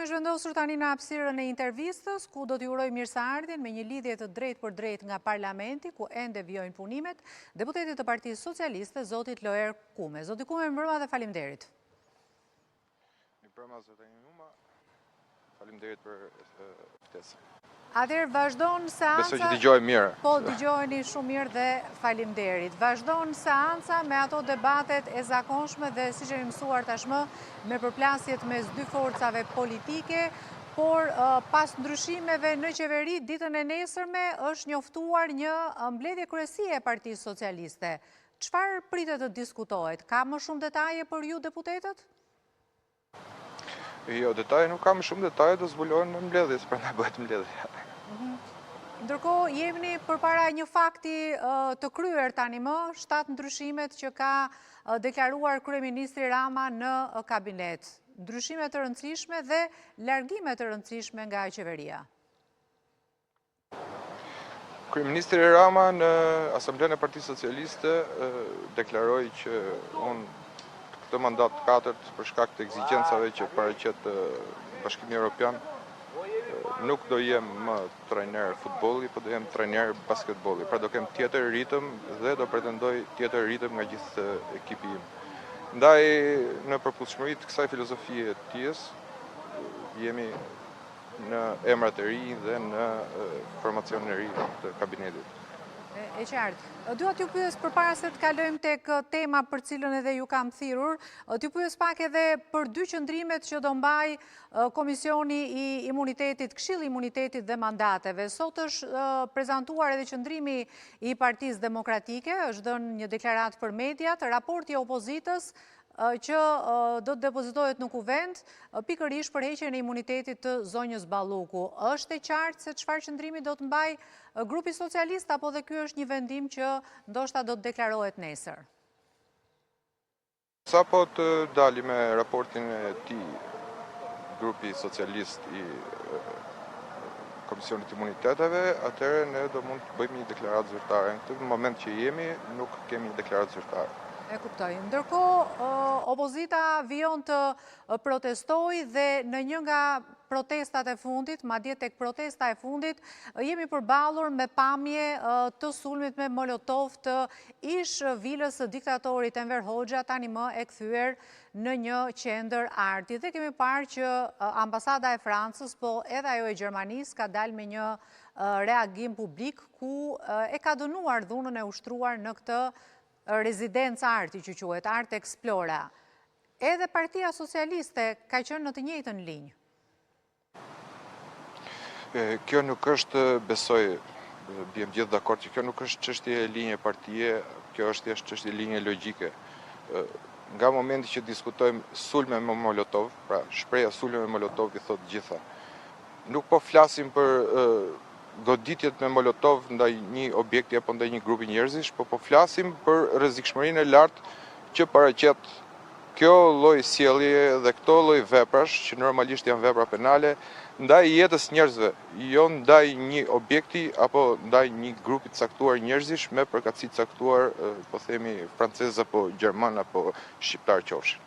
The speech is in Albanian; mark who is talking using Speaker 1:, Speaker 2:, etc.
Speaker 1: Është vendosur tani në hapësirën e intervistës, ku do t'ju uroj mirëseardhjen me një lidhje të drejtë për drejtë nga Parlamenti, ku ende vijojnë punimet, deputeti të Partisë Socialiste, zotit Loer Kume. Zoti Kume, mbrëma dhe faleminderit.
Speaker 2: Mbrëma, zotërinj Numa, faleminderit për ftesën.
Speaker 1: Atëherë vazhdon seanca.
Speaker 2: Besoj që dëgjoj mirë.
Speaker 1: Po, dëgjojeni shumë mirë dhe faleminderit. Vazhdon seanca me ato debatet e zakonshme dhe siç jemi mësuar tashmë me përplasjet mes dy forcave politike, por pas ndryshimeve në qeveri ditën e nesërme është njoftuar një mbledhje kryesie e Partisë Socialiste. Çfarë pritet të diskutohet? Ka më shumë detaje për ju deputetët?
Speaker 2: Jo, detaje nuk kam shumë detaje, do zbulohen në mbledhjes, prandaj bëhet mbledhja.
Speaker 1: Ndërkohë jemi përpara një fakti të kryer tani më, 7 ndryshimet që ka deklaruar kryeministri Rama në kabinet. Ndryshime të rëndësishme dhe largime të rëndësishme nga qeveria.
Speaker 2: Kryeministri Rama në Asamblenë e Partisë Socialiste deklaroi që unë këtë mandat 4 për shkak të ekzigjencave që paraqet Bashkimi Evropian nuk do jem më trajner futbolli, po do jem trajner basketbolli. Pra do kem tjetër ritëm dhe do pretendoj tjetër ritëm nga gjithë ekipi im. Ndaj në përputhshmëri të kësaj filozofie të tij jemi në emrat e ri dhe në formacionin e ri të kabinetit.
Speaker 1: E qartë. Dua t'ju pyes përpara se të kalojmë tek tema për cilën edhe ju kam thirrur, t'ju pyes pak edhe për dy qëndrimet që do mbaj Komisioni i Imunitetit, Këshilli i Imunitetit dhe Mandateve. Sot është prezantuar edhe qëndrimi i Partisë Demokratike, është dhënë një deklaratë për mediat, raporti i opozitës që do të depozitohet në kuvent, pikërisht për heqjen e imunitetit të zonjës Balluku. Është e qartë se çfarë qëndrimi do të mbaj grupi socialist, apo dhe ky është një vendim që ndoshta do të deklarohet nesër?
Speaker 2: Sapo të dali me raportin e tij grupi socialist i Komisionit të Imuniteteve, atëherë ne do mund të bëjmë një deklaratë zyrtare. Në këtë moment që jemi, nuk kemi deklaratë zyrtare.
Speaker 1: E kuptoj. Ndërkohë, opozita vijon të protestojë dhe në një nga protestat e fundit, madje tek protesta e fundit, jemi përballur me pamje të sulmit me molotov të ish vilës së diktatorit Enver Hoxha, tani më e kthyer në një qendër arti. Dhe kemi parë që ambasada e Francës, po edhe ajo e Gjermanisë, ka dalë me një reagim publik ku e ka dënuar dhunën e ushtruar në këtë rezidencë arti që quhet Art Explora. Edhe Partia Socialiste ka qenë në të njëjtën linjë.
Speaker 2: Kjo nuk është, besoj, bjem gjithë dakord që kjo nuk është çështje e linje partie, kjo është thjesht çështje linje logjike. Nga momenti që diskutojmë sulme me molotov, pra shpreha sulme me molotov i thot gjitha. Nuk po flasim për goditjet me molotov ndaj një objekti apo ndaj një grupi njerëzish, po flasim për rrezikshmërinë e lartë që paraqet kjo lloj sjellje dhe këto lloj veprash, që normalisht janë vepra penale, ndaj jetës njerëzve, jo ndaj një objekti apo ndaj një grupi të caktuar njerëzish me përkatësi të caktuar, po themi francez apo gjerman apo shqiptar qofshin.